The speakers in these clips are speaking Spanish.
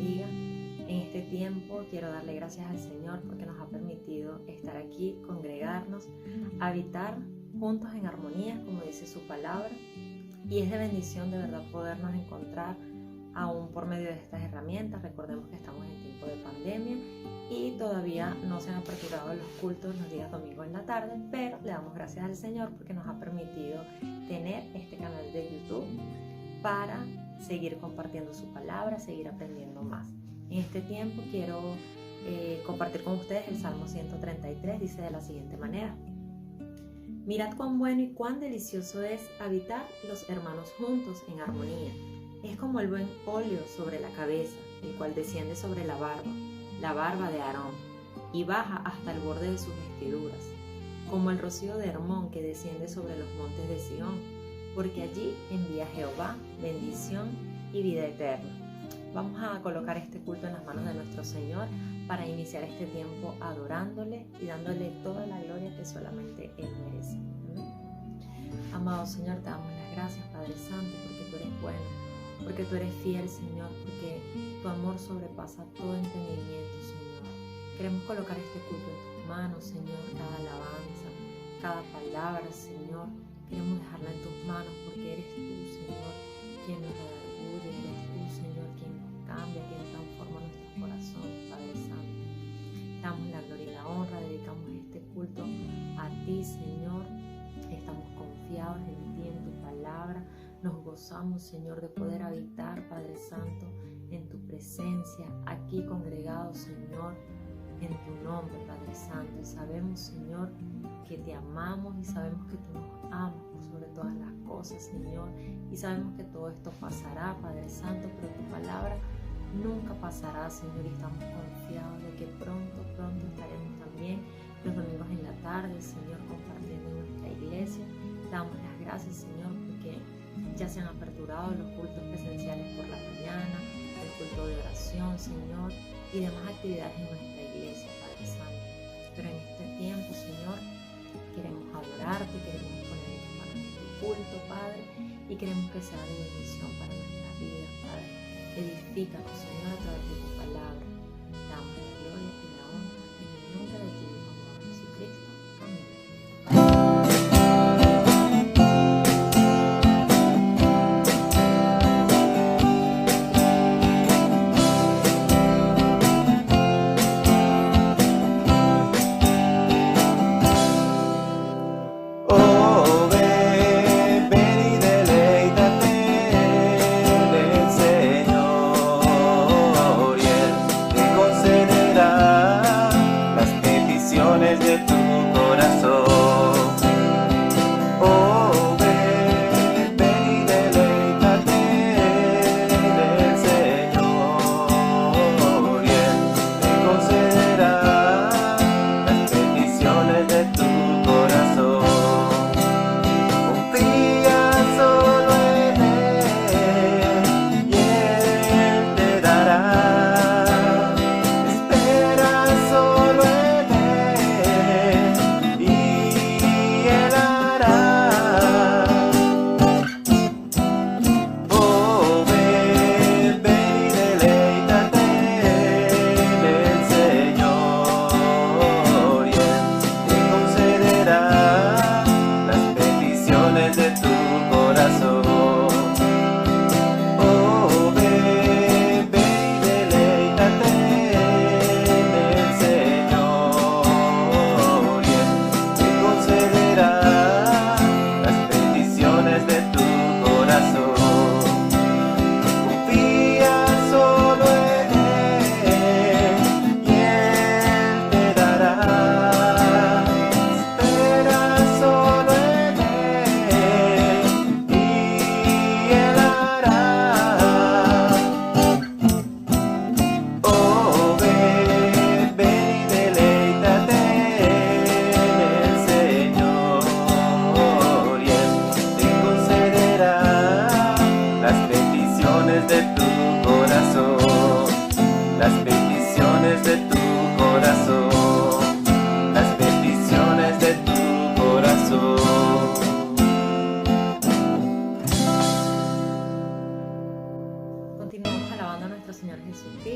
bendiga. En este tiempo quiero darle gracias al Señor porque nos ha permitido estar aquí, congregarnos, habitar juntos en armonía, como dice su palabra. Y es de bendición de verdad podernos encontrar aún por medio de estas herramientas. Recordemos que estamos en tiempo de pandemia y todavía no se han aperturado los cultos los días domingos en la tarde, pero le damos gracias al Señor porque nos ha permitido tener este canal de YouTube para seguir compartiendo su palabra, seguir aprendiendo más. En este tiempo quiero compartir con ustedes el Salmo 133, dice de la siguiente manera: mirad cuán bueno y cuán delicioso es habitar los hermanos juntos en armonía. Es como el buen óleo sobre la cabeza, el cual desciende sobre la barba de Aarón, y baja hasta el borde de sus vestiduras, como el rocío de Hermón que desciende sobre los montes de Sión, porque allí envía Jehová bendición y vida eterna. Vamos a colocar este culto en las manos de nuestro Señor para iniciar este tiempo adorándole y dándole toda la gloria que solamente Él merece. Amado Señor, te damos las gracias, Padre Santo, porque tú eres bueno, porque tú eres fiel, Señor, porque tu amor sobrepasa todo entendimiento, Señor. Queremos colocar este culto en tus manos, Señor, cada alabanza, cada palabra, Señor. Queremos dejarla en tus manos porque eres tú, Señor, quien nos redarguye, eres tú, Señor, quien nos cambia, quien transforma nuestros corazones, Padre Santo. Te damos la gloria y la honra, dedicamos este culto a ti, Señor. Estamos confiados en ti, en tu palabra. Nos gozamos, Señor, de poder habitar, Padre Santo, en tu presencia, aquí congregados, Señor, en tu nombre, Padre Santo. Y sabemos, Señor, que te amamos y sabemos que tú nos amas por sobre todas las cosas, Señor. Y sabemos que todo esto pasará, Padre Santo, pero tu palabra nunca pasará, Señor. Y estamos confiados de que pronto estaremos también los domingos en la tarde, Señor, compartiendo en nuestra iglesia. Te damos las gracias, Señor, porque ya se han aperturado los cultos presenciales por la mañana, el culto de oración, Señor, y demás actividades en nuestra iglesia, Padre Santo. Pero en este tiempo, Señor, queremos adorarte, queremos poner en tus manos este culto, Padre, y queremos que sea de bendición para nuestras vidas, Padre. Edifícanos, Señor, a través de tu palabra. Damos la gloria y la honra en el nombre de tu Hijo, amado Jesucristo. Amén. Señor,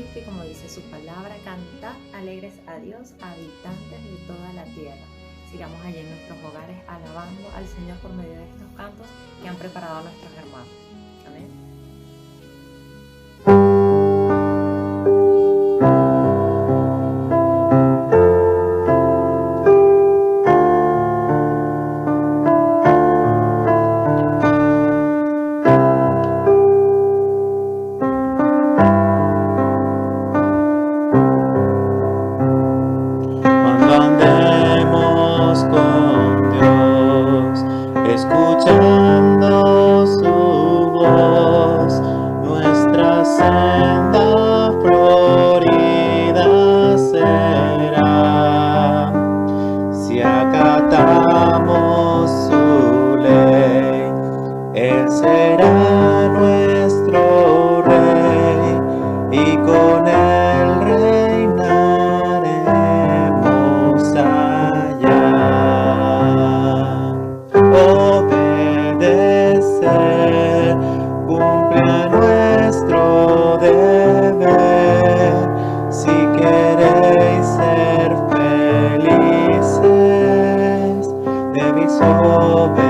Cristo y como dice su palabra, cantad alegres a Dios, habitantes de toda la tierra. Sigamos allí en nuestros hogares alabando al Señor por medio de estos cantos que han preparado nuestros hermanos. Amén. Escuchando su voz, nuestra senda florida será. Si acatamos su ley, Él será nuestro Rey y con Él reinaremos allá. Obedecer cumple nuestro deber. Si queréis ser felices, debéis obedecer.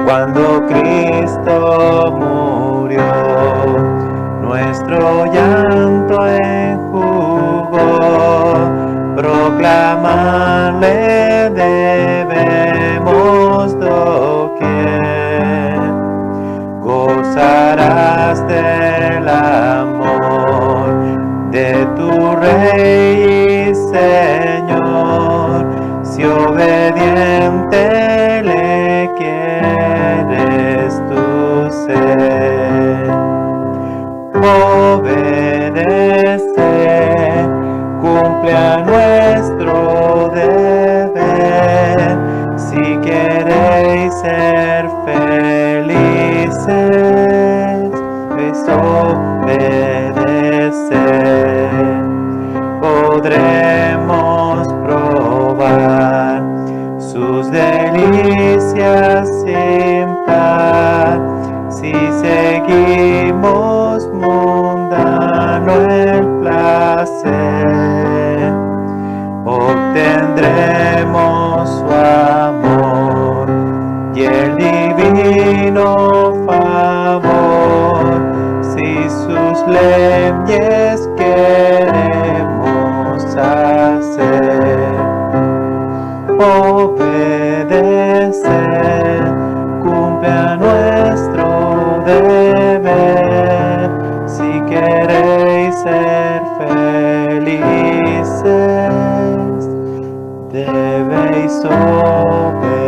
Cuando Cristo murió, nuestro llanto enjugó. Proclamarle debemos doquier. Gozarás del amor de tu Rey y Señor, si obediente le quieres tú ser. Obedecer cumple a nuestro deber. Si queréis ser felices, es obedecer. Podremos probar sus delicias sin par, si seguimos mundano el placer. Obtendremos su amor y el divino favor, si sus leyes queremos hacer. Obedecer cumple a nuestro deber. Si queréis ser felices, debéis obedecer.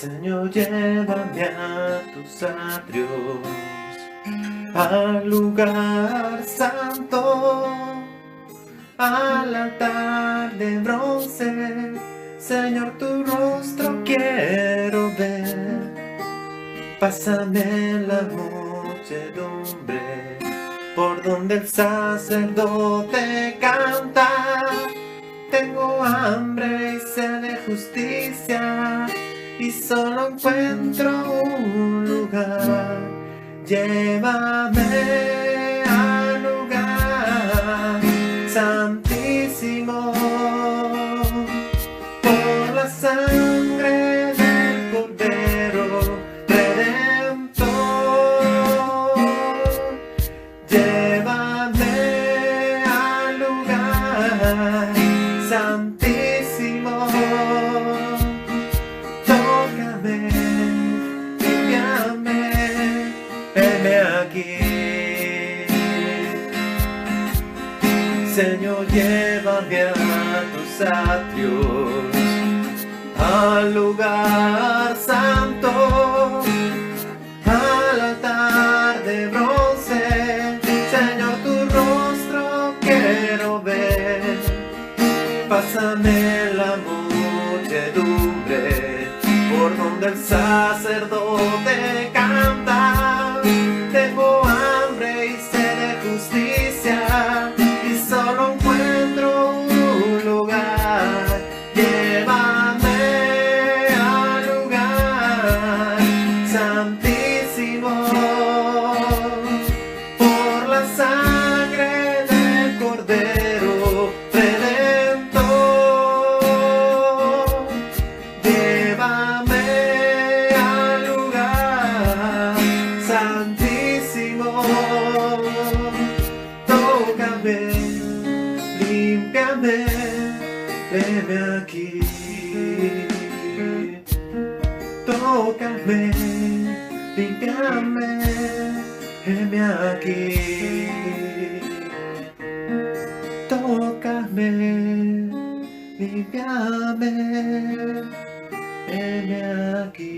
Señor, llévame a tus atrios, al lugar santo, al altar de bronce. Señor, tu rostro quiero ver. Pásame la muchedumbre, por donde el sacerdote canta. Tengo hambre y sed de justicia, y solo encuentro un lugar. Llévame al lugar santísimo, por la sangre del Cordero Redentor. Llévame al lugar santísimo. Tócame, límpiame, heme aquí. Señor, llévame a tus atrios, al lugar santo, al altar de bronce. Señor, tu rostro quiero ver. Pásame la muchedumbre, por donde el sacerdote canta. Tengo hambre y sed de justicia, y solo encuentro un lugar. Llévame al lugar santísimo, por la sangre del Cordero Redentor. Llévame al lugar santísimo. Tócame, límpiame, heme aquí. Tócame, límpiame, heme aquí. Tócame, límpiame, heme aquí.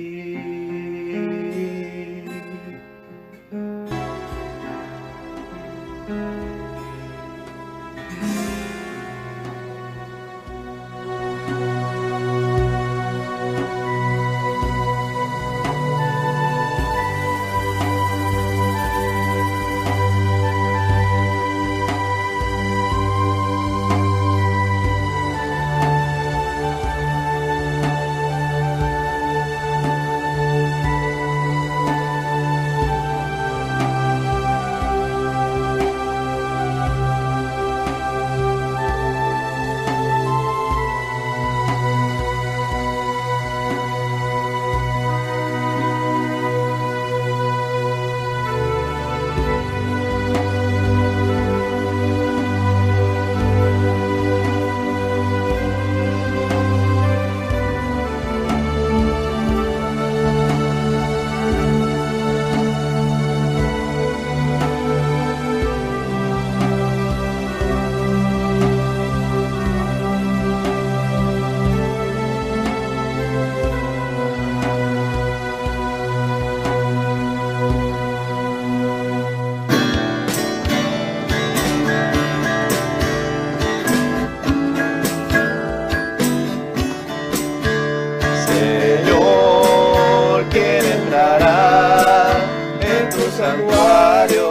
Santuario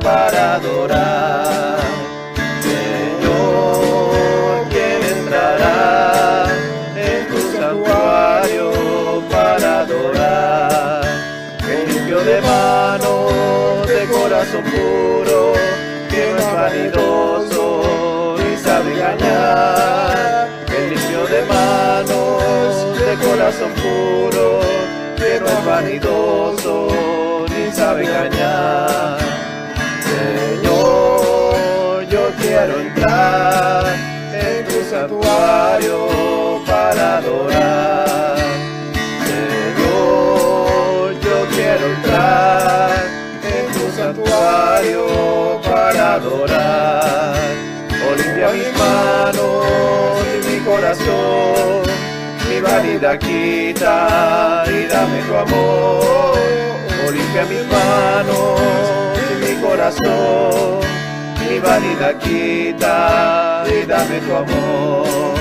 para adorar. Señor, ¿quién entrará en tu santuario para adorar? El limpio de manos, de corazón puro, que no es vanidoso ni sabe engañar. El limpio de manos, de corazón puro, que no es vanidoso ni sabe engañar. Señor, yo quiero entrar en tu santuario para adorar. Señor, yo quiero entrar en tu santuario para adorar. Oh, limpia mis manos y mi corazón, mi vanidad vanidad quita y dame tu amor. Oh, limpia mis manos y mi corazón. Mi vanidad quita y dame tu amor.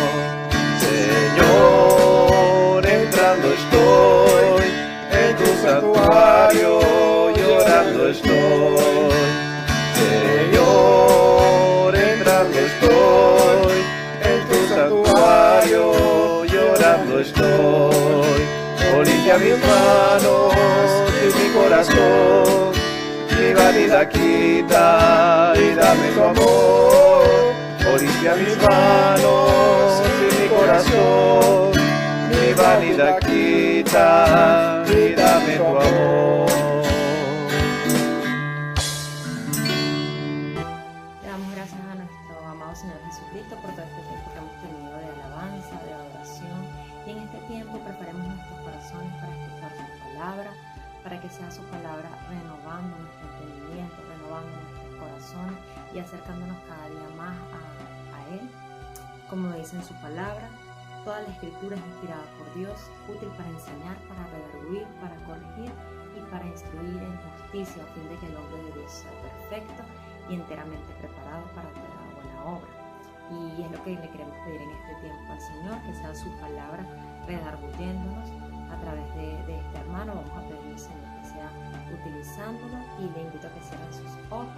Señor, entrando estoy en tu santuario, llorando estoy. Señor, entrando estoy en tu santuario, llorando estoy. Oh, limpia mis manos y mi corazón. Mi vanidad quita y dame tu amor. Oh, limpia mis manos y mi corazón. Mi vanidad quita y dame tu amor. Le damos gracias a nuestro amado Señor Jesucristo por todo este tiempo que hemos tenido de alabanza, de adoración. Y en este tiempo preparemos nuestros corazones para escuchar su palabra, para que sea su palabra renovando nuestro entendimiento, renovando nuestros corazones y acercándonos cada día más a Él. Como dice en su palabra, toda la escritura es inspirada por Dios, útil para enseñar, para redarguir, para corregir y para instruir en justicia, a fin de que el hombre de Dios sea perfecto y enteramente preparado para toda buena obra. Y es lo que le queremos pedir en este tiempo al Señor, que sea su palabra redarguyéndonos a través de este hermano. Vamos a pedirle al Señor que sea utilizándolo, y le invito a que cierren sus ojos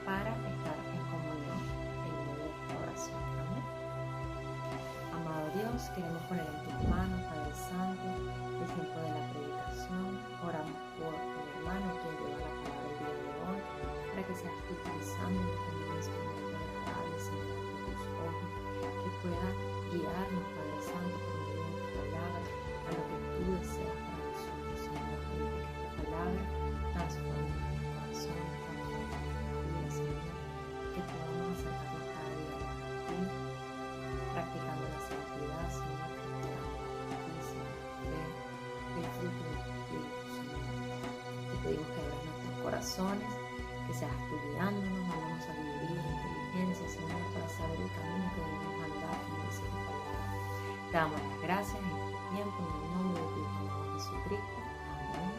para estar en comunión en medio de esta oración. Amén. Amado Dios, queremos poner en tus manos, Padre Santo, el tiempo de la predicación. Oramos por el hermano quien lleva la palabra el día de hoy, para que seas tú utilizándolo como un instrumento agradable, Señor, de tus ojos, que pueda guiarnos, Padre Santo, por medio de tu palabra, a lo que tú deseas para nosotros, Señor. Permite que esta palabra transforme nuestro corazón, transforme nuestra vida, Señor, que podamos acercarnos cada día más a ti, practicando la santidad, Señor, practicando la justicia, la fe, el fruto del Espíritu, Señor. Te pedimos que abras nuestros corazones, que seas tú guiándonos, dándonos sabiduría e inteligencia, Señor, para saber el camino que debemos andar, como dice tu palabra. Te damos las gracias en este tiempo, en el nombre de tu Hijo Jesucristo. Amén.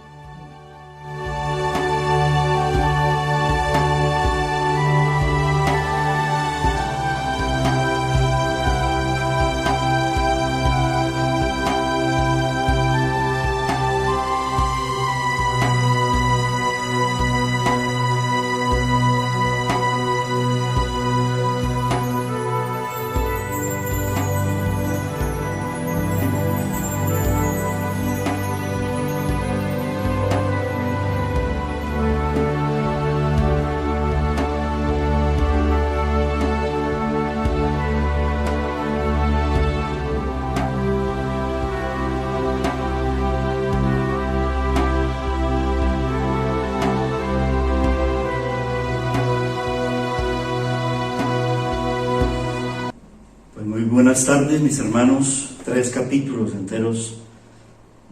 Buenas tardes, mis hermanos. 3 capítulos enteros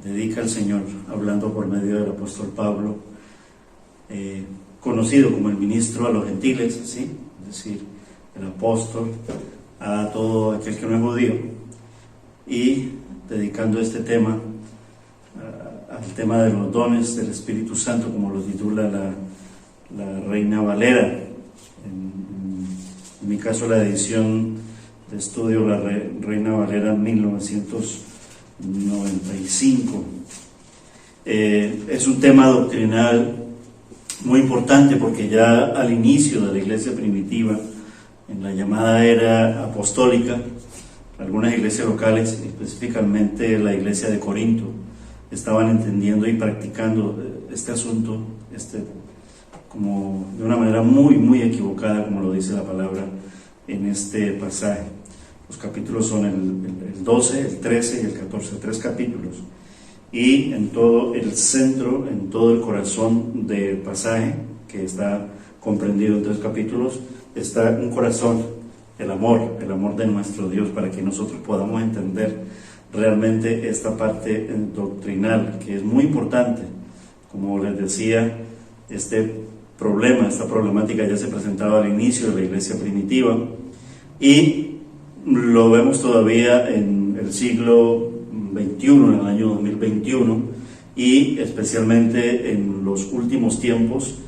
dedica el Señor hablando por medio del apóstol Pablo, conocido como el ministro a los gentiles, ¿sí? Es decir, el apóstol a todo aquel que no es judío, y dedicando este tema al tema de los dones del Espíritu Santo, como lo titula la Reina Valera. En mi caso, la edición de estudio, la Reina Valera 1995. Es un tema doctrinal muy importante, porque ya al inicio de la iglesia primitiva, en la llamada era apostólica, algunas iglesias locales, específicamente la iglesia de Corinto, estaban entendiendo y practicando este asunto como de una manera muy, muy equivocada, como lo dice la palabra en este pasaje. Los capítulos son el 12, el 13 y el 14, 3 capítulos. Y en todo el centro, en todo el corazón del pasaje, que está comprendido en 3 capítulos, está un corazón, el amor de nuestro Dios, para que nosotros podamos entender realmente esta parte doctrinal, que es muy importante. Como les decía, esta problemática ya se presentaba al inicio de la iglesia primitiva, y lo vemos todavía en el siglo 21, en el año 2021, y especialmente en los últimos tiempos,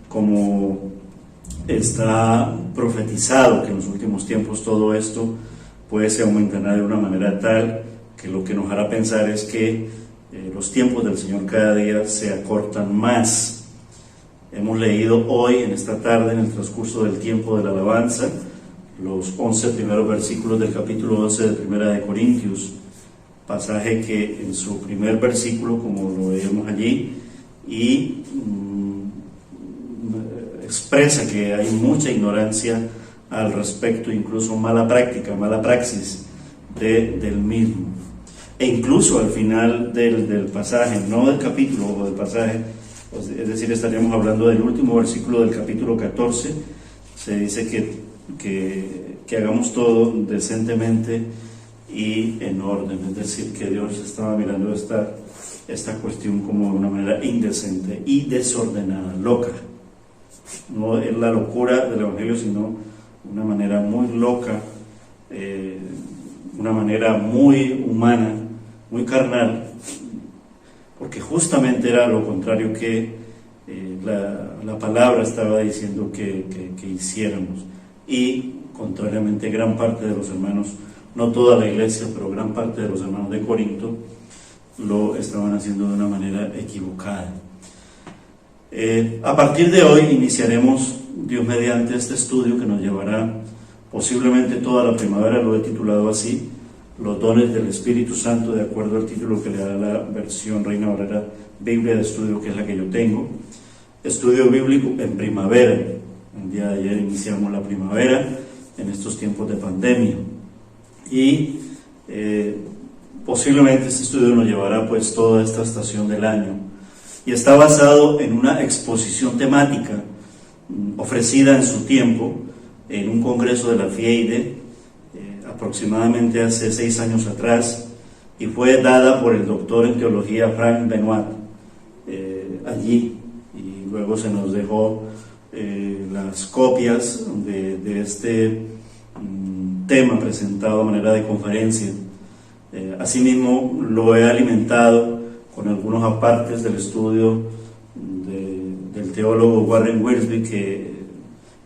como está profetizado que en los últimos tiempos todo esto pues se aumentará de una manera tal que lo que nos hará pensar es que los tiempos del Señor cada día se acortan más. Hemos leído hoy, en esta tarde, en el transcurso del tiempo de la alabanza, los 11 primeros versículos del capítulo 11 de Primera de Corintios, pasaje que en su primer versículo, como lo veíamos allí, y expresa que hay mucha ignorancia al respecto, incluso mala práctica, mala praxis del mismo. E incluso al final del pasaje, no del capítulo o del pasaje, es decir, estaríamos hablando del último versículo del capítulo 14, se dice que hagamos todo decentemente y en orden, es decir, que Dios estaba mirando esta cuestión como de una manera indecente y desordenada, loca. No es la locura del Evangelio, sino una manera muy loca, una manera muy humana, muy carnal, porque justamente era lo contrario que la palabra estaba diciendo que hiciéramos. Y contrariamente, gran parte de los hermanos, no toda la iglesia, pero gran parte de los hermanos de Corinto lo estaban haciendo de una manera equivocada. A partir de hoy iniciaremos, Dios mediante, este estudio que nos llevará posiblemente toda la primavera. Lo he titulado así: los dones del Espíritu Santo, de acuerdo al título que le da la versión Reina Valera Biblia de Estudio, que es la que yo tengo. Estudio bíblico en primavera. El día de ayer iniciamos la primavera en estos tiempos de pandemia, y posiblemente este estudio nos llevará pues toda esta estación del año, y está basado en una exposición temática ofrecida en su tiempo en un congreso de la FIEIDE, aproximadamente hace 6 años atrás, y fue dada por el doctor en teología Frank Benoit allí, y luego se nos dejó las copias de este tema presentado a manera de conferencia. Asimismo, lo he alimentado con algunos apartes del estudio del teólogo Warren Wiersbe, que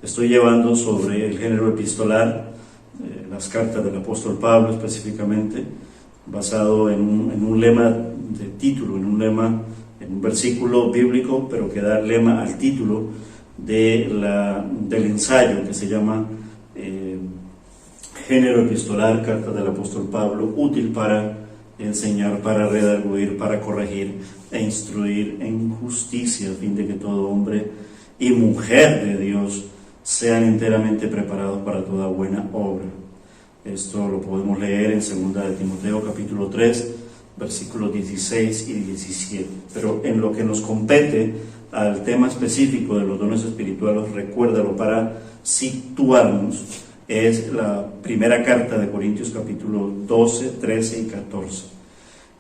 estoy llevando sobre el género epistolar, las cartas del apóstol Pablo específicamente, basado en un lema de título, en un versículo bíblico, pero que da lema al título del ensayo, que se llama Género epistolar, cartas del apóstol Pablo, útil para enseñar, para redarguir, para corregir e instruir en justicia, a fin de que todo hombre y mujer de Dios sean enteramente preparados para toda buena obra. Esto lo podemos leer en 2 de Timoteo capítulo 3, versículos 16 y 17. Pero en lo que nos compete al tema específico de los dones espirituales, recuérdalo para situarnos, es la primera carta de Corintios capítulo 12, 13 y 14.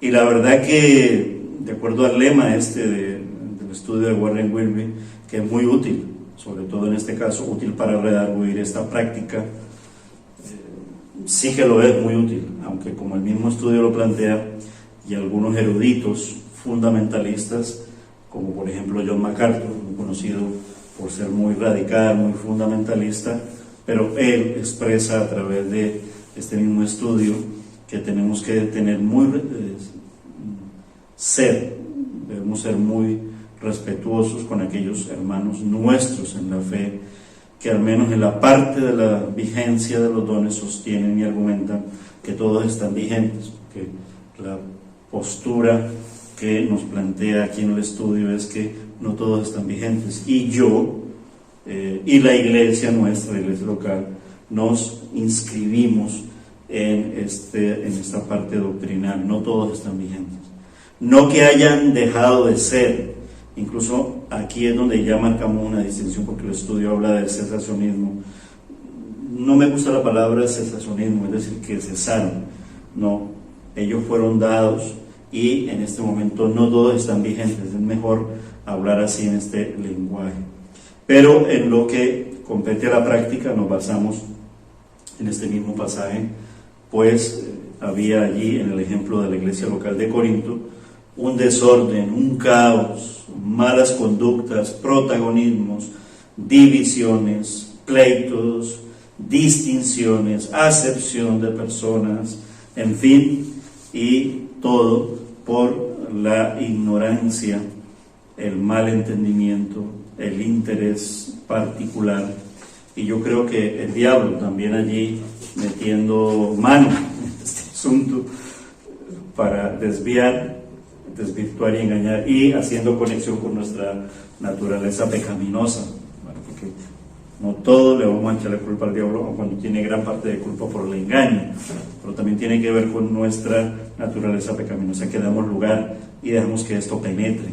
Y la verdad que, de acuerdo al lema del estudio de Warren Wiersbe, que es muy útil, sobre todo en este caso, útil para redarguir esta práctica, sí que lo es muy útil, aunque como el mismo estudio lo plantea, y algunos eruditos fundamentalistas, como por ejemplo John MacArthur, muy conocido por ser muy radical, muy fundamentalista, pero él expresa a través de este mismo estudio que tenemos que tener debemos ser muy respetuosos con aquellos hermanos nuestros en la fe, que al menos en la parte de la vigencia de los dones sostienen y argumentan que todos están vigentes, porque la postura que nos plantea aquí en el estudio es que no todos están vigentes, y yo y la iglesia nuestra, la iglesia local, nos inscribimos en esta parte doctrinal. No todos están vigentes, no que hayan dejado de ser. Incluso aquí es donde ya marcamos una distinción, porque el estudio habla del cesacionismo. No me gusta la palabra cesacionismo, es decir, que cesaron. No, ellos fueron dados, y en este momento no todos están vigentes. Es mejor hablar así en este lenguaje. Pero en lo que compete a la práctica nos basamos en este mismo pasaje, pues había allí, en el ejemplo de la iglesia local de Corinto, un desorden, un caos, malas conductas, protagonismos, divisiones, pleitos, distinciones, acepción de personas, en fin, y todo por la ignorancia, el mal entendimiento, el interés particular. Y yo creo que el diablo también allí metiendo mano en este asunto para desvirtuar y engañar, y haciendo conexión con nuestra naturaleza pecaminosa. Bueno, porque no todo le vamos a echar la culpa al diablo cuando tiene gran parte de culpa por el engaño, pero también tiene que ver con nuestra naturaleza pecaminosa, que damos lugar y dejamos que esto penetre,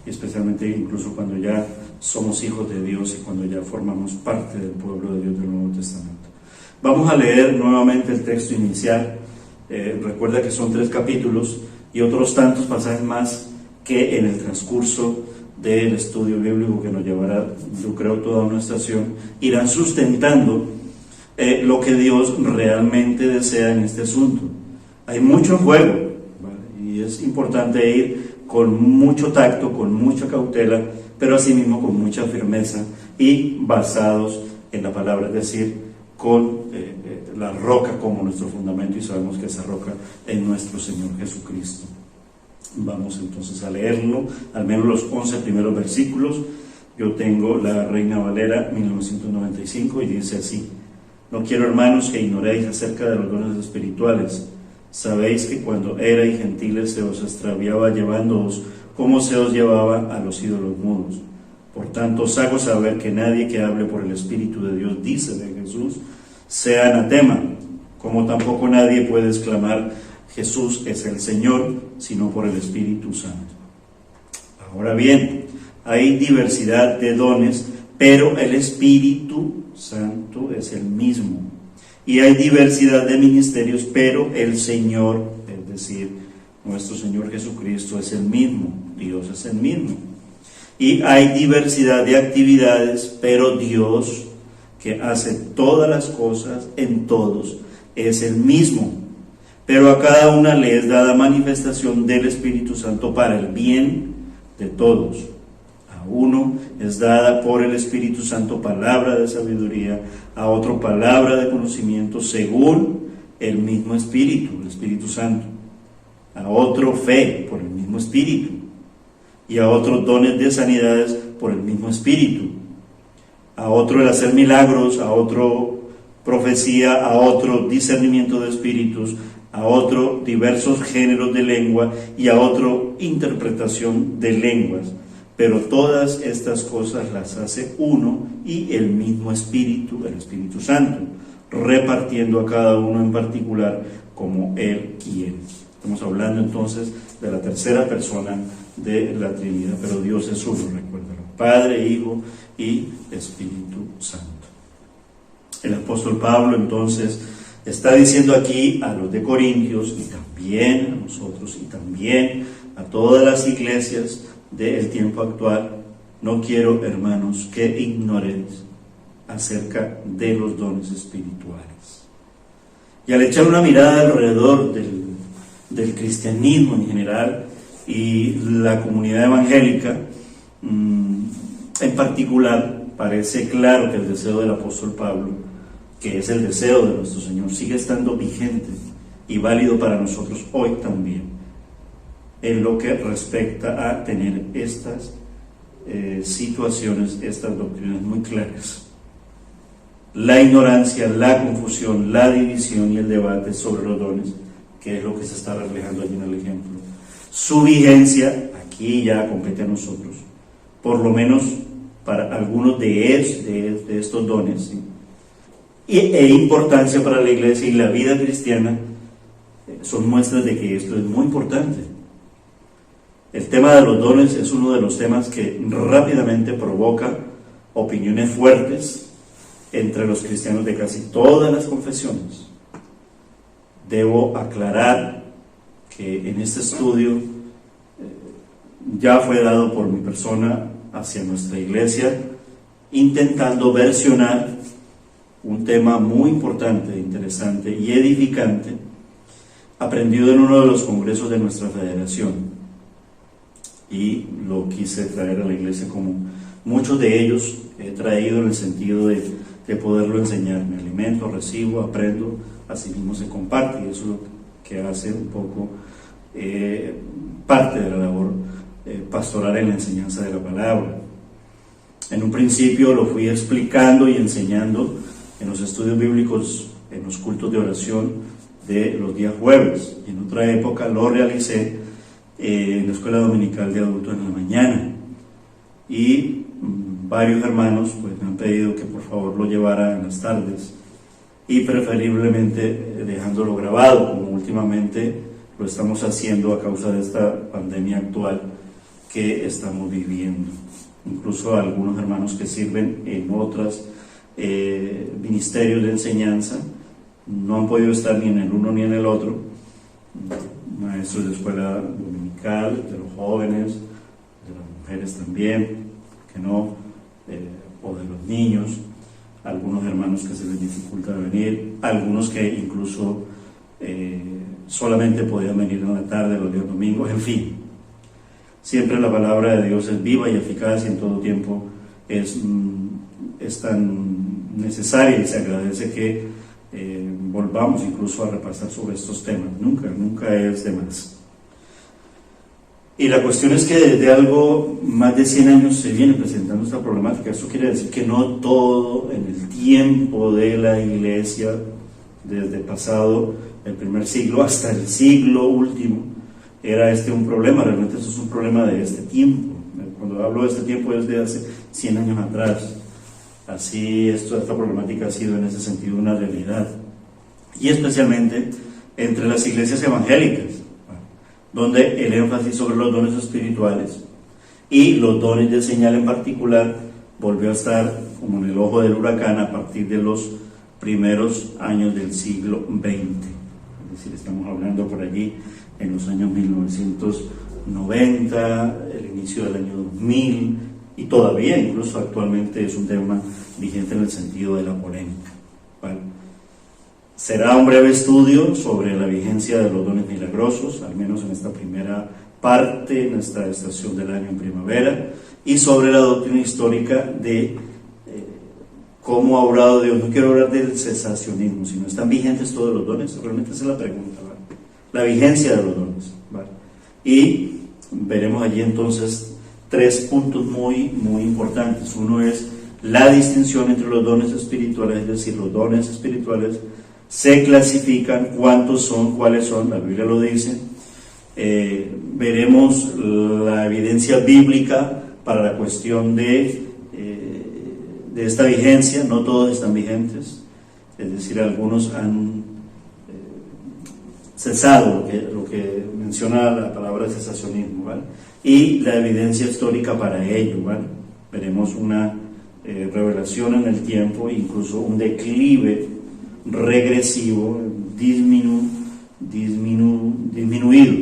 y especialmente incluso cuando ya somos hijos de Dios y cuando ya formamos parte del pueblo de Dios del Nuevo Testamento. Vamos a leer nuevamente el texto inicial. Recuerda que son 3 capítulos y otros tantos pasajes más que en el transcurso del estudio bíblico que nos llevará, yo creo, toda una estación, irán sustentando lo que Dios realmente desea en este asunto. Hay mucho en juego, ¿vale? Y es importante ir con mucho tacto, con mucha cautela, pero asimismo con mucha firmeza y basados en la palabra, es decir, con la roca como nuestro fundamento, y sabemos que esa roca es nuestro Señor Jesucristo. Vamos entonces a leerlo, al menos los 11 primeros versículos. Yo tengo la Reina Valera 1995 y dice así: no quiero, hermanos, que ignoréis acerca de los dones espirituales. Sabéis que cuando erais gentiles se os extraviaba llevándoos como se os llevaba a los ídolos mudos. Por tanto, os hago saber que nadie que hable por el Espíritu de Dios dice de Jesús sea anatema, como tampoco nadie puede exclamar Jesús es el Señor, sino por el Espíritu Santo. Ahora bien, hay diversidad de dones, pero el Espíritu Santo es el mismo. Y hay diversidad de ministerios, pero el Señor, es decir, nuestro Señor Jesucristo, es el mismo. Dios es el mismo. Y hay diversidad de actividades, pero Dios, que hace todas las cosas en todos, es el mismo. Pero a cada una le es dada manifestación del Espíritu Santo para el bien de todos. A uno es dada por el Espíritu Santo palabra de sabiduría, a otro palabra de conocimiento según el mismo Espíritu, el Espíritu Santo. A otro fe por el mismo Espíritu, y a otros dones de sanidades por el mismo Espíritu. A otro el hacer milagros, a otro profecía, a otro discernimiento de espíritus, a otro diversos géneros de lengua y a otro interpretación de lenguas. Pero todas estas cosas las hace uno y el mismo Espíritu, el Espíritu Santo, repartiendo a cada uno en particular como Él quiere. Estamos hablando entonces de la tercera persona de la Trinidad, pero Dios es uno, recuérdalo: Padre, Hijo y Espíritu Santo. El apóstol Pablo entonces está diciendo aquí a los de Corintios, y también a nosotros, y también a todas las iglesias del tiempo actual: no quiero, hermanos, que ignoréis acerca de los dones espirituales. Y al echar una mirada alrededor del cristianismo en general y la comunidad evangélica en particular, parece claro que el deseo del apóstol Pablo, que es el deseo de nuestro Señor, sigue estando vigente y válido para nosotros hoy también, en lo que respecta a tener estas situaciones, estas doctrinas muy claras. La ignorancia, la confusión, la división y el debate sobre los dones, que es lo que se está reflejando allí en el ejemplo. Su vigencia, aquí ya compete a nosotros, por lo menos para algunos de estos dones, ¿sí? E importancia para la iglesia y la vida cristiana, son muestras de que esto es muy importante. El tema de los dones es uno de los temas que rápidamente provoca opiniones fuertes entre los cristianos de casi todas las confesiones. Debo aclarar que en este estudio ya fue dado por mi persona hacia nuestra iglesia, intentando versionar un tema muy importante, interesante y edificante, aprendido en uno de los congresos de nuestra federación y lo quise traer a la iglesia, como muchos de ellos he traído en el sentido de poderlo enseñar. Me alimento, recibo, aprendo, así mismo se comparte, y eso es lo que hace un poco parte de la labor pastoral en la enseñanza de la palabra. En un principio lo fui explicando y enseñando en los estudios bíblicos, en los cultos de oración de los días jueves, y en otra época lo realicé en la escuela dominical de adultos en la mañana, y varios hermanos pues me han pedido que por favor lo llevara en las tardes, y preferiblemente dejándolo grabado, como últimamente lo estamos haciendo a causa de esta pandemia actual que estamos viviendo. Incluso algunos hermanos que sirven en otros ministerios de enseñanza no han podido estar ni en el uno ni en el otro, maestros de escuela dominical, de los jóvenes, de las mujeres también, que no, o de los niños, algunos hermanos que se les dificulta venir, algunos que incluso solamente podían venir en la tarde, los días domingos, en fin. Siempre la palabra de Dios es viva y eficaz, y en todo tiempo es tan necesaria, y se agradece que volvamos incluso a repasar sobre estos temas. Nunca es de más. Y la cuestión es que desde algo más de 100 años se viene presentando esta problemática. Eso quiere decir que no todo en el tiempo de la iglesia, desde pasado el primer siglo hasta el siglo último, era un problema. Realmente eso es un problema de este tiempo. Cuando hablo de este tiempo es de hace 100 años atrás. Así esta problemática ha sido en ese sentido una realidad, y especialmente entre las iglesias evangélicas, donde el énfasis sobre los dones espirituales y los dones de señal en particular volvió a estar como en el ojo del huracán a partir de los primeros años del siglo XX. Es decir, estamos hablando por allí en los años 1990, el inicio del año 2000, y todavía incluso actualmente es un tema vigente en el sentido de la polémica, ¿vale? Será un breve estudio sobre la vigencia de los dones milagrosos, al menos en esta primera parte, en esta estación del año en primavera, y sobre la doctrina histórica de cómo ha obrado Dios. No quiero hablar del cesacionismo, sino ¿están vigentes todos los dones? Realmente esa es la pregunta, ¿vale? La vigencia de los dones, ¿vale? Y veremos allí entonces 3 puntos muy importantes. Uno es la distinción entre los dones espirituales, es decir, los dones espirituales se clasifican, cuántos son, cuáles son, la Biblia lo dice. Veremos la evidencia bíblica para la cuestión de esta vigencia. No todos están vigentes, es decir, algunos han cesado, lo que menciona la palabra cesacionismo, ¿vale? Y la evidencia histórica para ello, ¿vale? Veremos una revelación en el tiempo, incluso un declive regresivo, disminuido,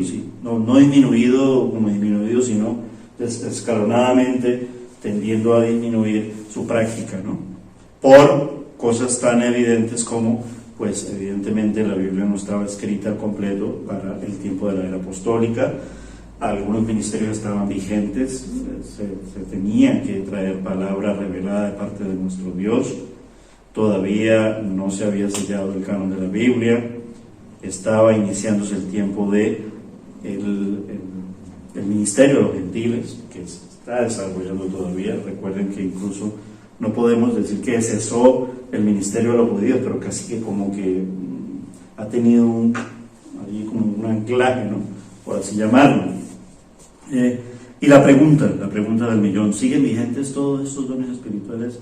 ¿sí? No disminuido como disminuido, sino escalonadamente tendiendo a disminuir su práctica, ¿no? Por cosas tan evidentes como, pues evidentemente la Biblia no estaba escrita al completo para el tiempo de la era apostólica. Algunos ministerios estaban vigentes, se tenía que traer palabra revelada de parte de nuestro Dios. Todavía no se había sellado el canon de la Biblia, estaba iniciándose el tiempo de el ministerio de los gentiles, que se está desarrollando todavía. Recuerden que incluso no podemos decir que cesó el ministerio de los judíos, pero casi que como que ha tenido allí como un anclaje, ¿no?, por así llamarlo. Y la pregunta del millón: ¿siguen vigentes todos estos dones espirituales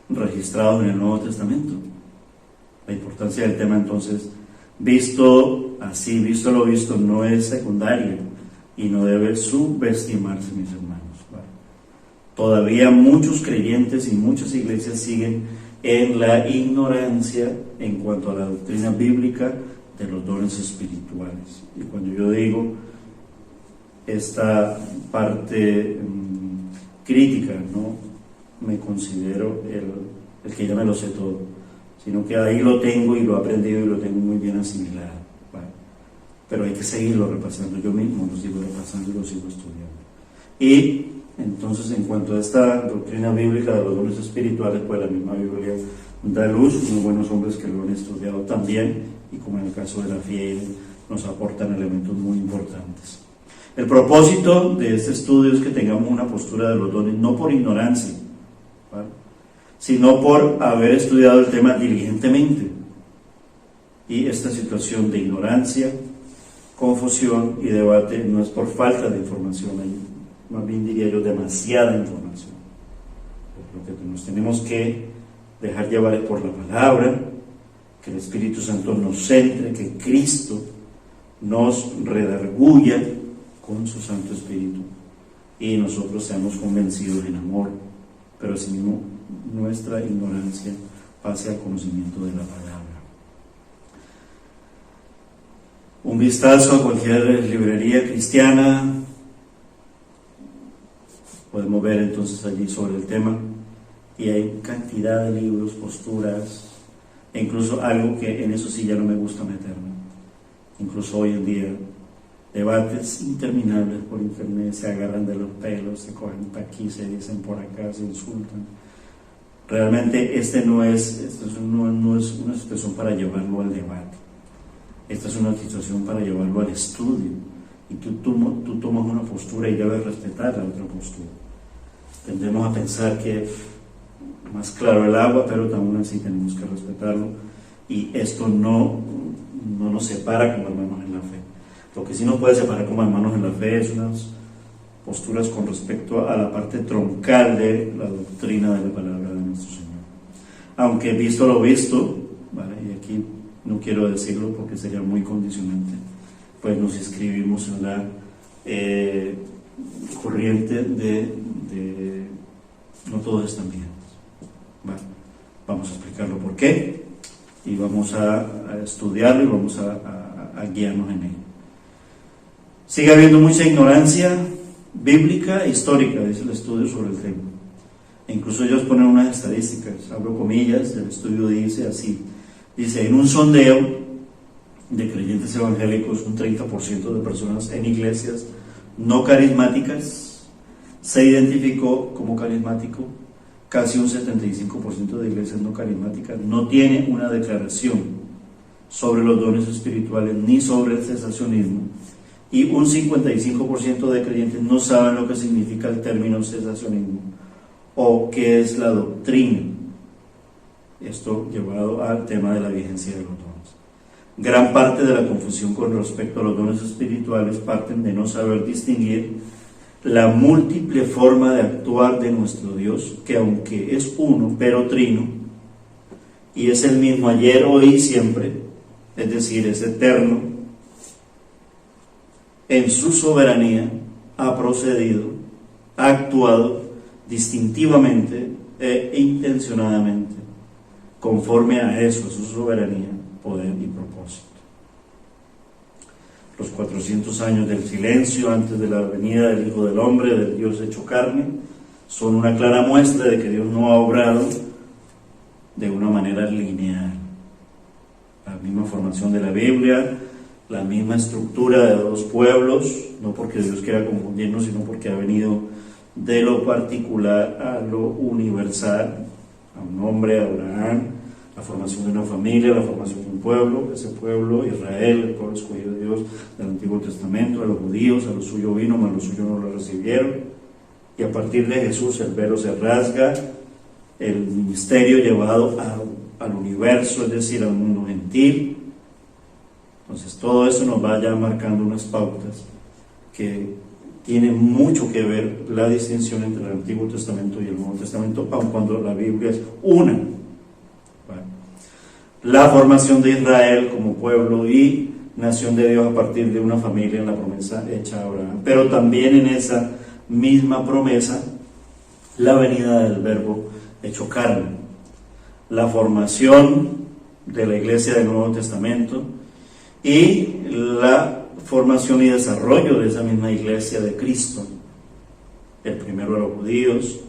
registrados en el Nuevo Testamento? La importancia del tema, entonces, visto lo visto, no es secundaria y no debe subestimarse, mis hermanos, ¿vale? Todavía muchos creyentes y muchas iglesias siguen en la ignorancia en cuanto a la doctrina bíblica de los dones espirituales. Y cuando yo digo esta parte crítica, no me considero el que ya me lo sé todo, sino que ahí lo tengo y lo he aprendido y lo tengo muy bien asimilado, ¿vale? pero hay que seguirlo repasando. Yo mismo lo sigo repasando y lo sigo estudiando. Y entonces, en cuanto a esta doctrina bíblica de los dones espirituales, pues la misma Biblia da luz, unos buenos hombres que lo han estudiado también, y como en el caso de la fiel, nos aportan elementos muy importantes. El propósito de este estudio es que tengamos una postura de los dones, no por ignorancia, ¿vale?, sino por haber estudiado el tema diligentemente. Y esta situación de ignorancia, confusión y debate no es por falta de información, hay, más bien diría yo, demasiada información. Lo que nos tenemos que dejar llevar es por la palabra, que el Espíritu Santo nos centre, que Cristo nos redarguya con su Santo Espíritu y nosotros seamos convencidos en amor, pero asimismo nuestra ignorancia pase al conocimiento de la palabra. Un vistazo a cualquier librería cristiana, podemos ver entonces allí sobre el tema, y hay cantidad de libros, posturas, e incluso algo que en eso sí ya no me gusta meterme. Incluso hoy en día, debates interminables por internet, se agarran de los pelos, se cogen para aquí, se dicen por acá, se insultan. Realmente esto no es una situación para llevarlo al debate. Esta es una situación para llevarlo al estudio. Y tú tomas una postura y debes respetar la otra postura. Tendemos a pensar que más claro el agua, pero también así tenemos que respetarlo. Y esto no nos separa como hermanos en la fe. Lo que sí nos puede separar como hermanos en la fe es unas posturas con respecto a la parte troncal de la doctrina de la palabra de nuestro Señor. Aunque visto lo visto, ¿vale?, y aquí no quiero decirlo porque sería muy condicionante, pues nos inscribimos en la corriente de no todos están bien. ¿Vale? Vamos a explicarlo por qué y vamos a estudiarlo y vamos a guiarnos en ello. Sigue habiendo mucha ignorancia bíblica e histórica, dice el estudio sobre el tema. E incluso ellos ponen unas estadísticas, abro comillas, el estudio dice así, dice, en un sondeo de creyentes evangélicos, un 30% de personas en iglesias no carismáticas se identificó como carismático, casi un 75% de iglesias no carismáticas no tiene una declaración sobre los dones espirituales ni sobre el cesacionismo, y un 55% de creyentes no saben lo que significa el término cesacionismo o qué es la doctrina. Esto llevado al tema de la vigencia de los dones. Gran parte de la confusión con respecto a los dones espirituales parten de no saber distinguir la múltiple forma de actuar de nuestro Dios, que aunque es uno, pero trino, y es el mismo ayer, hoy y siempre, es decir, es eterno, en su soberanía ha procedido, ha actuado distintivamente e intencionadamente, conforme a eso, a su soberanía, poder y propósito. Los 400 años del silencio antes de la venida del Hijo del Hombre, del Dios hecho carne, son una clara muestra de que Dios no ha obrado de una manera lineal. La misma formación de la Biblia, la misma estructura de dos pueblos, no porque Dios quiera confundirnos, sino porque ha venido de lo particular a lo universal, a un hombre, a Abraham, la formación de una familia, la formación de un pueblo, ese pueblo, Israel, el pueblo escogido de Dios del Antiguo Testamento, a los judíos, a lo suyo vino, mas los suyos no lo recibieron, y a partir de Jesús el velo se rasga, el ministerio llevado al universo, es decir, al mundo gentil. Entonces todo eso nos va ya marcando unas pautas que tienen mucho que ver la distinción entre el Antiguo Testamento y el Nuevo Testamento, aun cuando la Biblia es una. Bueno, la formación de Israel como pueblo y nación de Dios a partir de una familia en la promesa hecha a Abraham, pero también en esa misma promesa la venida del Verbo hecho carne, la formación de la iglesia del Nuevo Testamento y la formación y desarrollo de esa misma iglesia de Cristo, el primero a los judíos,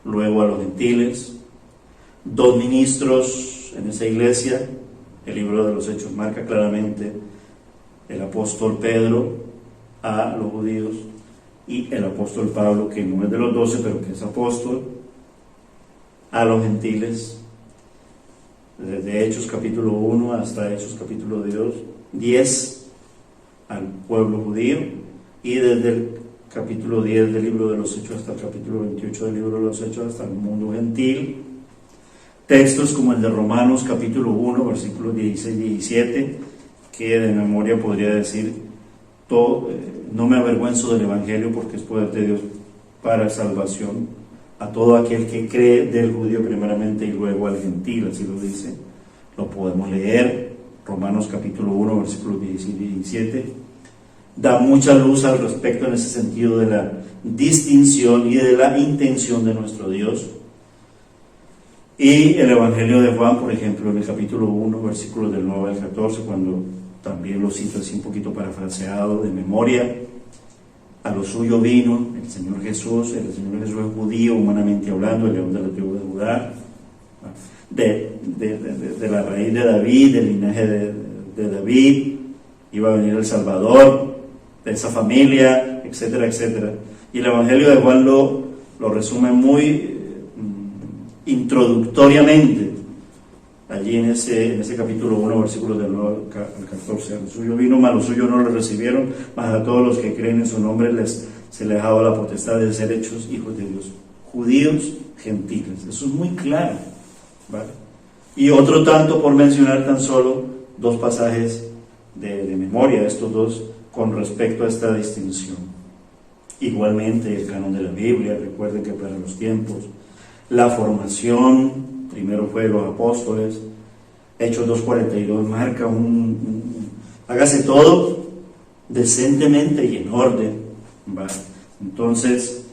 luego a los gentiles, dos ministros en esa iglesia. El libro de los Hechos marca claramente el apóstol Pedro a los judíos y el apóstol Pablo, que no es de los 12, pero que es apóstol, a los gentiles, desde Hechos capítulo 1 hasta Hechos capítulo 10 al pueblo judío, y desde el capítulo 10 del libro de los Hechos hasta el capítulo 28 del libro de los Hechos hasta el mundo gentil. Textos como el de Romanos capítulo 1 versículos 16 y 17, que de memoria podría decir: no me avergüenzo del Evangelio, porque es poder de Dios para salvación a todo aquel que cree, del judío primeramente y luego al gentil. Así lo dice, lo podemos leer, Romanos capítulo 1 versículos 16 y 17. Da mucha luz al respecto en ese sentido de la distinción y de la intención de nuestro Dios. Y el Evangelio de Juan, por ejemplo, en el capítulo 1 versículos del 9 al 14, cuando también lo cito así un poquito parafraseado de memoria: a lo suyo vino el Señor Jesús es judío, humanamente hablando, el león de la tribu de Judá, de la raíz de David, del linaje de David, iba a venir el Salvador, de esa familia, etcétera, etcétera. Y el Evangelio de Juan lo resume muy introductoriamente, allí en ese capítulo 1, versículos del 9 al 14. A lo suyo vino, mas los suyos no lo recibieron, mas a todos los que creen en su nombre se les ha dado la potestad de ser hechos hijos de Dios, judíos, gentiles. Eso es muy claro, ¿vale? Y otro tanto, por mencionar tan solo dos pasajes de memoria, estos dos, con respecto a esta distinción. Igualmente el canon de la Biblia. Recuerden que para los tiempos, la formación primero fue los apóstoles. Hechos 2:42 marca hágase todo decentemente y en orden, ¿vale? Entonces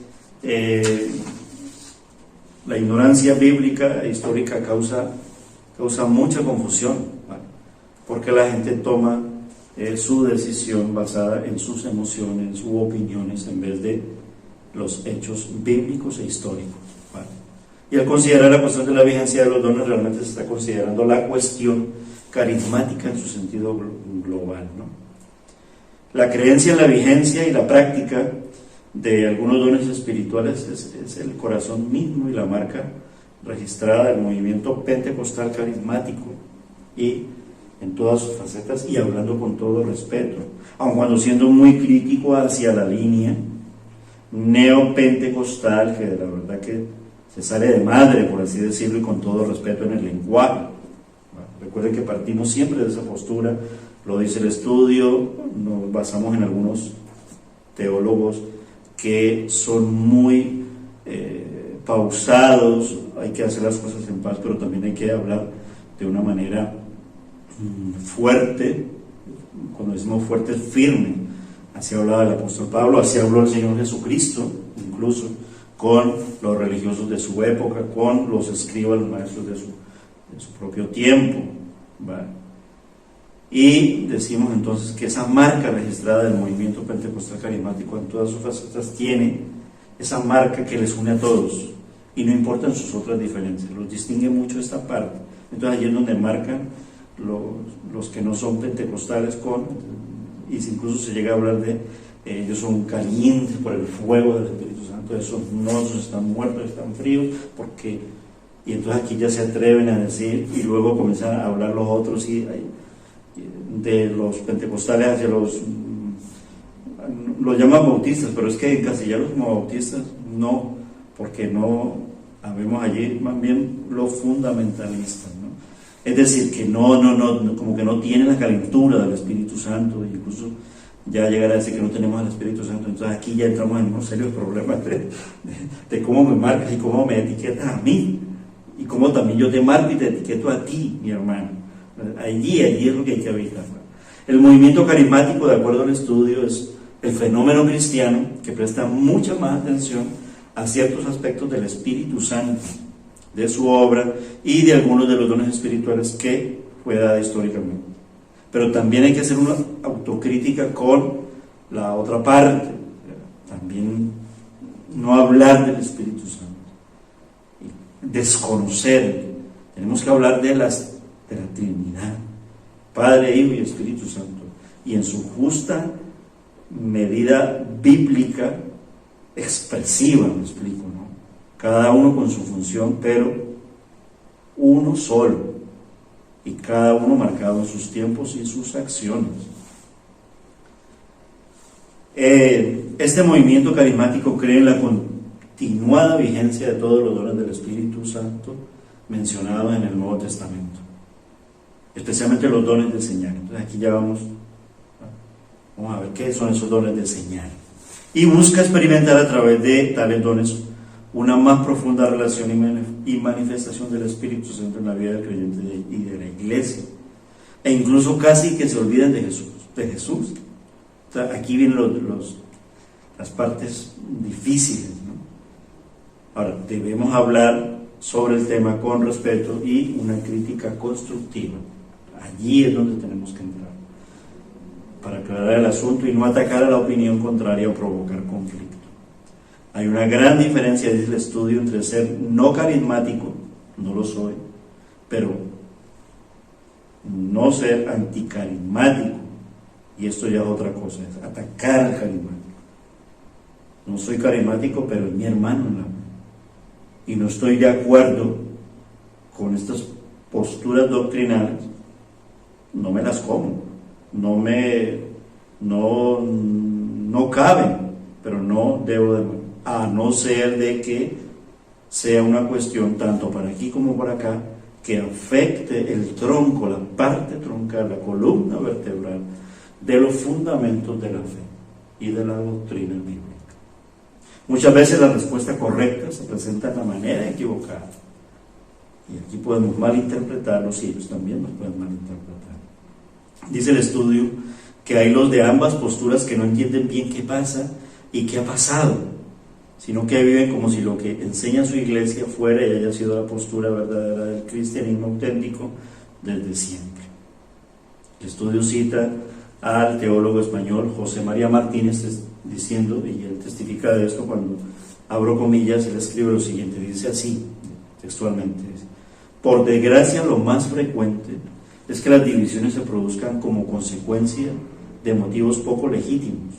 la ignorancia bíblica e histórica causa mucha confusión, ¿vale? Porque la gente toma su decisión basada en sus emociones, sus opiniones, en vez de los hechos bíblicos e históricos, ¿vale? Y al considerar la cuestión de la vigencia de los dones, realmente se está considerando la cuestión carismática en su sentido global, ¿no? La creencia en la vigencia y la práctica de algunos dones espirituales es el corazón mismo y la marca registrada del movimiento pentecostal carismático, y en todas sus facetas, y hablando con todo respeto, aun cuando siendo muy crítico hacia la línea neopentecostal, que la verdad que se sale de madre, por así decirlo, y con todo respeto en el lenguaje. Recuerden que partimos siempre de esa postura, lo dice el estudio, nos basamos en algunos teólogos que son muy pausados. Hay que hacer las cosas en paz, pero también hay que hablar de una manera fuerte. Cuando decimos fuerte, es firme. Así hablaba el apóstol Pablo, así habló el Señor Jesucristo, incluso con los religiosos de su época, con los escribas, los maestros de su propio tiempo, ¿vale? Y decimos entonces que esa marca registrada del movimiento pentecostal carismático en todas sus facetas tiene esa marca que les une a todos, y no importan sus otras diferencias, los distingue mucho esta parte. Entonces allí es donde marcan los que no son pentecostales y incluso se llega a hablar de ellos son calientes por el fuego del Espíritu Santo, esos no están muertos, están fríos, y entonces aquí ya se atreven a decir, y luego comienzan a hablar los otros de los pentecostales hacia los llaman bautistas, pero es que encasillarlos como bautistas no, porque no habemos allí más bien los fundamentalistas, ¿no? Es decir, que no, como que no tienen la calentura del Espíritu Santo, incluso ya llegar a decir que no tenemos al Espíritu Santo. Entonces aquí ya entramos en unos serios problemas de cómo me marcas y cómo me etiquetas a mí, y cómo también yo te marco y te etiqueto a ti, mi hermano. Allí es lo que hay que evitar. El movimiento carismático, de acuerdo al estudio, es el fenómeno cristiano que presta mucha más atención a ciertos aspectos del Espíritu Santo, de su obra y de algunos de los dones espirituales que fue dada históricamente. Pero también hay que hacer una autocrítica con la otra parte, también no hablar del Espíritu Santo, desconocer. Tenemos que hablar de la Trinidad, Padre, Hijo y Espíritu Santo, y en su justa medida bíblica expresiva, me explico, ¿no? Cada uno con su función, pero uno solo, y cada uno marcado en sus tiempos y sus acciones. Este movimiento carismático cree en la continuada vigencia de todos los dones del Espíritu Santo mencionados en el Nuevo Testamento, especialmente los dones de señal. Entonces aquí ya vamos a ver qué son esos dones de señal, y busca experimentar a través de tales dones una más profunda relación y manifestación del Espíritu Santo en la vida del creyente y de la iglesia, e incluso casi que se olviden de Jesús. O sea, aquí vienen las partes difíciles, ¿no? Ahora, debemos hablar sobre el tema con respeto y una crítica constructiva. Allí es donde tenemos que entrar, para aclarar el asunto y no atacar a la opinión contraria o provocar conflicto. Hay una gran diferencia, dice el estudio, entre ser no carismático, no lo soy, pero no ser anticarismático, y esto ya es otra cosa, es atacar al carismático. No soy carismático, pero es mi hermano en la fe, y no estoy de acuerdo con estas posturas doctrinales, no me las como, no caben, pero no debo de, a no ser de que sea una cuestión tanto para aquí como para acá que afecte el tronco, la parte troncal, la columna vertebral de los fundamentos de la fe y de la doctrina bíblica. Muchas veces la respuesta correcta se presenta de la manera equivocada, y aquí podemos malinterpretarlos y ellos también nos pueden malinterpretar. Dice el estudio que hay los de ambas posturas que no entienden bien qué pasa y qué ha pasado, sino que viven como si lo que enseña su iglesia fuera y haya sido la postura verdadera del cristianismo auténtico desde siempre. El estudio cita al teólogo español José María Martínez diciendo, y él testifica de esto cuando abro comillas, él escribe lo siguiente, dice así, textualmente, dice: por desgracia lo más frecuente es que las divisiones se produzcan como consecuencia de motivos poco legítimos,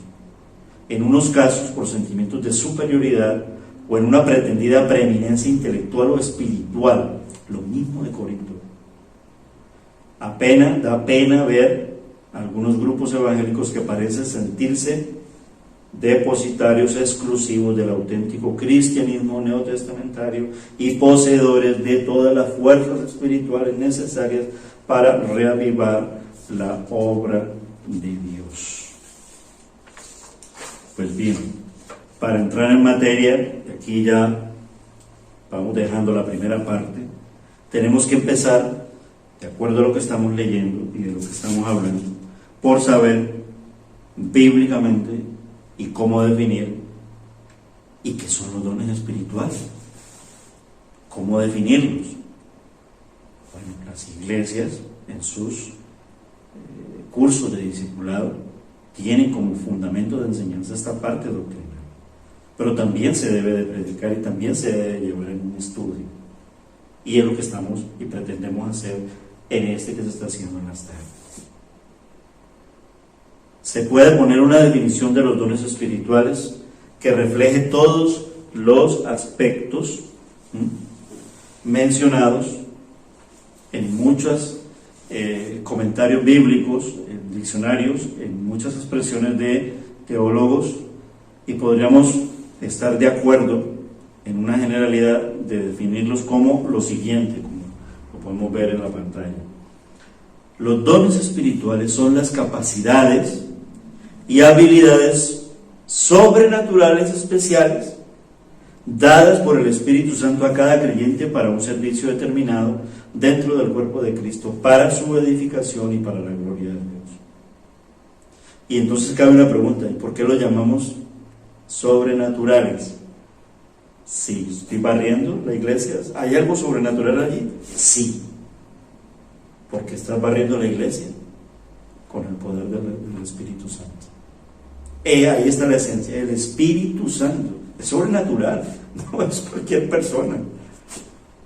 en unos casos por sentimientos de superioridad o en una pretendida preeminencia intelectual o espiritual, lo mismo de Corinto. Da pena ver algunos grupos evangélicos que parecen sentirse depositarios exclusivos del auténtico cristianismo neotestamentario y poseedores de todas las fuerzas espirituales necesarias para reavivar la obra de Dios. Pues bien, para entrar en materia, aquí ya vamos dejando la primera parte, tenemos que empezar, de acuerdo a lo que estamos leyendo y de lo que estamos hablando, por saber bíblicamente y cómo definir y qué son los dones espirituales, cómo definirlos. Bueno, las iglesias en sus cursos de discipulado tienen como fundamento de enseñanza esta parte doctrinal, pero también se debe de predicar y también se debe llevar en un estudio, y es lo que estamos y pretendemos hacer en este que se está haciendo en las tardes. Se puede poner una definición de los dones espirituales que refleje todos los aspectos mencionados en muchos comentarios bíblicos, en diccionarios, en muchas expresiones de teólogos, y podríamos estar de acuerdo en una generalidad de definirlos como lo siguiente, como lo podemos ver en la pantalla. Los dones espirituales son las capacidades y habilidades sobrenaturales especiales dadas por el Espíritu Santo a cada creyente para un servicio determinado dentro del cuerpo de Cristo, para su edificación y para la gloria de Dios. Y entonces cabe una pregunta: ¿y por qué lo llamamos sobrenaturales? Sí, estoy barriendo la iglesia. ¿Hay algo sobrenatural allí? Sí. Porque estás barriendo la iglesia con el poder del Espíritu Santo. Ahí está la esencia. El Espíritu Santo es sobrenatural, no es cualquier persona.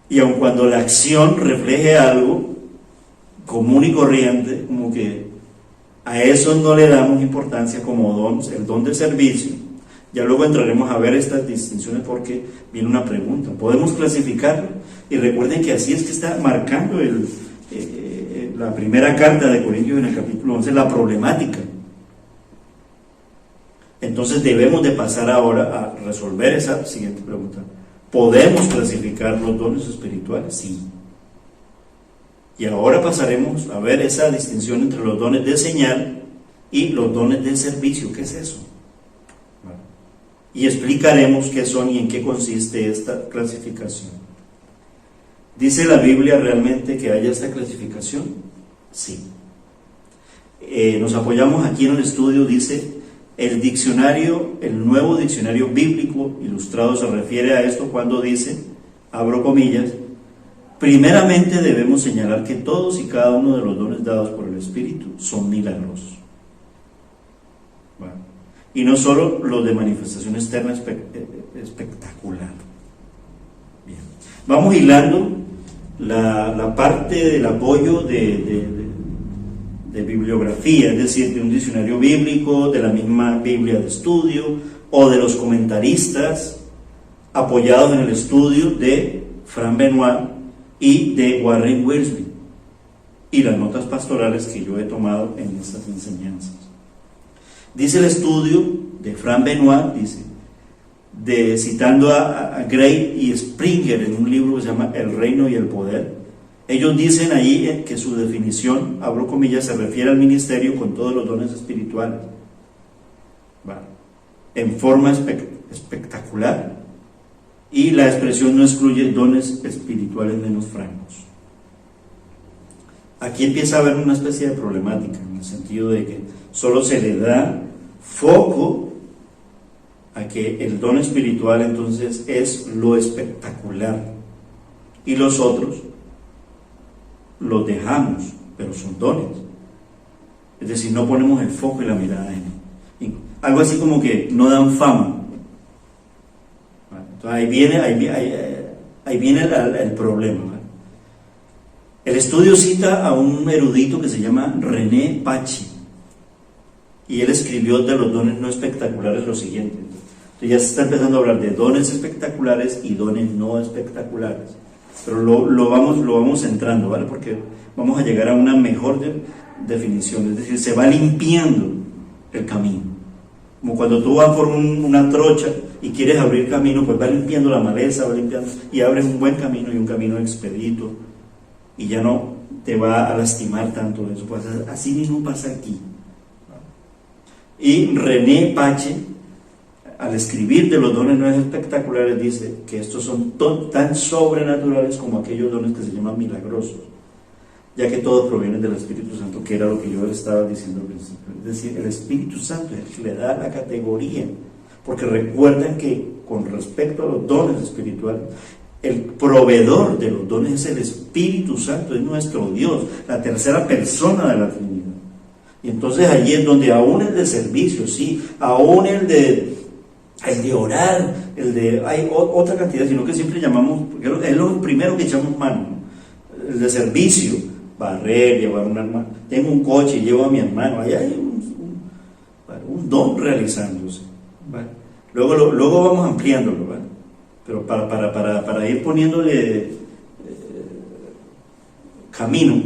Y aun cuando la acción refleje algo común y corriente, como que A eso no le damos importancia como don, el don de servicio. Ya luego entraremos a ver estas distinciones porque viene una pregunta. ¿Podemos clasificarlo? Y recuerden que así es que está marcando la primera carta de Corintios en el capítulo 11, la problemática. Entonces debemos de pasar ahora a resolver esa siguiente pregunta. ¿Podemos clasificar los dones espirituales? Sí. Y ahora pasaremos a ver esa distinción entre los dones de señal y los dones de servicio. ¿Qué es eso? Y explicaremos qué son y en qué consiste esta clasificación. ¿Dice la Biblia realmente que haya esta clasificación? Sí. Nos apoyamos aquí en el estudio, dice el diccionario, el nuevo diccionario bíblico ilustrado se refiere a esto cuando dice, abro comillas, primeramente debemos señalar que todos y cada uno de los dones dados por el Espíritu son milagrosos. Bueno, y no solo los de manifestación externa espectacular. Bien. Vamos hilando la parte del apoyo de bibliografía, es decir, de un diccionario bíblico, de la misma Biblia de estudio o de los comentaristas apoyados en el estudio de Frank Benoit y de Warren Wiersbe y las notas pastorales que yo he tomado en estas enseñanzas. Dice el estudio de Frank Benoit, dice, citando a Gray y Springer en un libro que se llama El Reino y el Poder, ellos dicen ahí que su definición, abro comillas, se refiere al ministerio con todos los dones espirituales, ¿vale?, en forma espectacular, y la expresión no excluye dones espirituales menos francos. Aquí empieza a haber una especie de problemática, en el sentido de que solo se le da foco a que el don espiritual entonces es lo espectacular, y los otros los dejamos, pero son dones. Es decir, no ponemos el foco y la mirada en algo así como que no dan fama. Entonces ahí viene el problema, ¿vale? El estudio cita a un erudito que se llama René Paci, y él escribió de los dones no espectaculares lo siguiente. Entonces ya se está empezando a hablar de dones espectaculares y dones no espectaculares, pero lo vamos entrando, ¿vale? Porque vamos a llegar a una mejor definición, es decir, se va limpiando el camino, como cuando tú vas por una trocha y quieres abrir camino, pues va limpiando la maleza, va limpiando y abres un buen camino y un camino expedito, y ya no te va a lastimar tanto eso. Pues así mismo pasa aquí. Y René Paci, al escribir de los dones no espectaculares, dice que estos son tan sobrenaturales como aquellos dones que se llaman milagrosos, ya que todos provienen del Espíritu Santo, que era lo que yo les estaba diciendo al principio. Es decir, el Espíritu Santo es el que le da la categoría, porque recuerden que con respecto a los dones espirituales, el proveedor de los dones es el Espíritu Santo, es nuestro Dios, la tercera persona de la Trinidad. Y entonces allí es donde aún el de servicio, sí, aún el de orar, hay otra cantidad, sino que siempre llamamos, es lo primero que echamos mano, ¿no? El de servicio, barrer, llevar un hermano, tengo un coche y llevo a mi hermano, ahí hay un don realizándose, ¿vale? Luego vamos ampliándolo, ¿vale? Pero para ir poniéndole camino,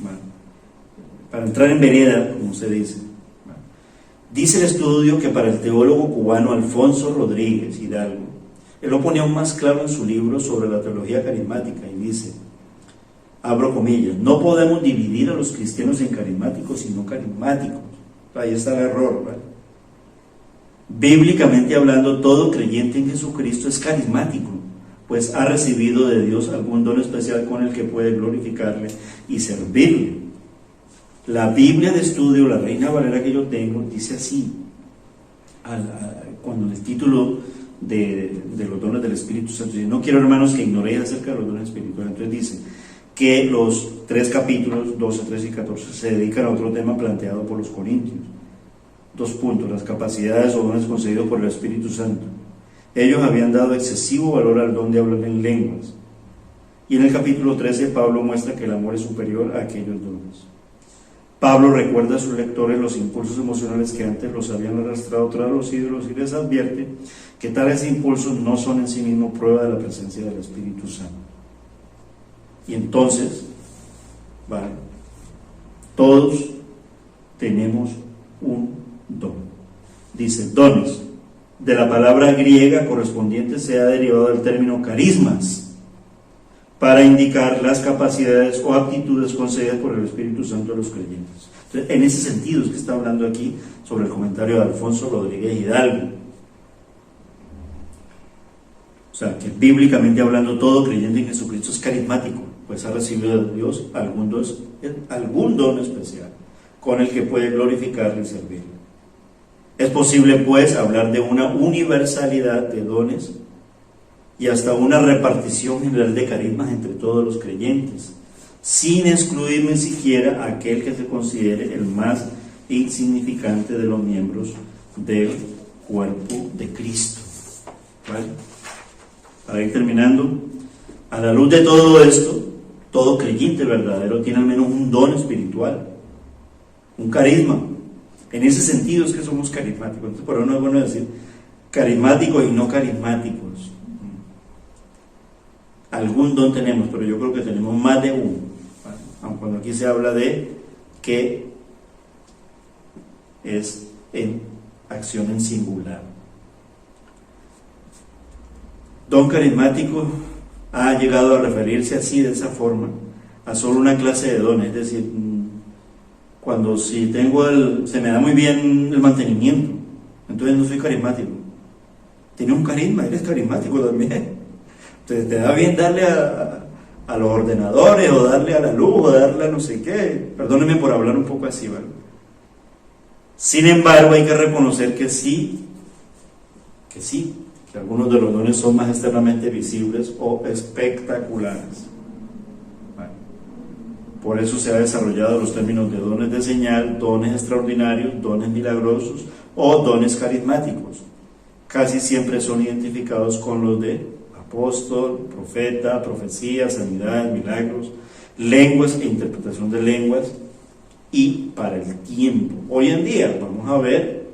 ¿vale?, para entrar en vereda, como se dice. Dice el estudio que para el teólogo cubano Alfonso Rodríguez Hidalgo, él lo pone aún más claro en su libro sobre la teología carismática, y dice, abro comillas, no podemos dividir a los cristianos en carismáticos y no carismáticos. Ahí está el error, ¿vale? Bíblicamente hablando, todo creyente en Jesucristo es carismático, pues ha recibido de Dios algún don especial con el que puede glorificarle y servirle. La Biblia de estudio, la Reina Valera que yo tengo, dice así, cuando el título de los dones del Espíritu Santo dice, no quiero, hermanos, que ignoréis acerca de los dones espirituales. Entonces dice que los 3 capítulos, 12, 13 y 14, se dedican a otro tema planteado por los corintios. 2 puntos, las capacidades o dones concedidos por el Espíritu Santo. Ellos habían dado excesivo valor al don de hablar en lenguas. Y en el capítulo 13 Pablo muestra que el amor es superior a aquellos dones. Pablo recuerda a sus lectores los impulsos emocionales que antes los habían arrastrado tras los ídolos y les advierte que tales impulsos no son en sí mismos prueba de la presencia del Espíritu Santo. Y entonces, vale, todos tenemos un don. Dice dones. De la palabra griega correspondiente se ha derivado del término carismas, para indicar las capacidades o aptitudes concedidas por el Espíritu Santo a los creyentes. Entonces, en ese sentido es que está hablando aquí sobre el comentario de Alfonso Rodríguez Hidalgo. O sea, que bíblicamente hablando, todo creyente en Jesucristo es carismático, pues ha recibido de Dios algún don especial con el que puede glorificarle y servirle. Es posible, pues, hablar de una universalidad de dones y hasta una repartición general de carismas entre todos los creyentes, sin excluir ni siquiera a aquel que se considere el más insignificante de los miembros del cuerpo de Cristo. ¿Vale? Para ir terminando, a la luz de todo esto, todo creyente verdadero tiene al menos un don espiritual, un carisma. En ese sentido es que somos carismáticos. Entonces, por eso no es bueno decir carismáticos y no carismáticos. Algún don tenemos, pero yo creo que tenemos más de uno. Aunque cuando aquí se habla de que es en acción en singular. Don carismático ha llegado a referirse así, de esa forma, a solo una clase de dones. Es decir, cuando si tengo se me da muy bien el mantenimiento, entonces no soy carismático. Tienes un carisma, eres carismático también. Entonces te da bien darle a los ordenadores, o darle a la luz, o darle a no sé qué. Perdónenme por hablar un poco así, ¿vale? Sin embargo, hay que reconocer que algunos de los dones son más externamente visibles o espectaculares. Bueno, por eso se han desarrollado los términos de dones de señal, dones extraordinarios, dones milagrosos o dones carismáticos. Casi siempre son identificados con los de apóstol, profeta, profecía, sanidad, milagros, lenguas e interpretación de lenguas, y para el tiempo. Hoy en día vamos a ver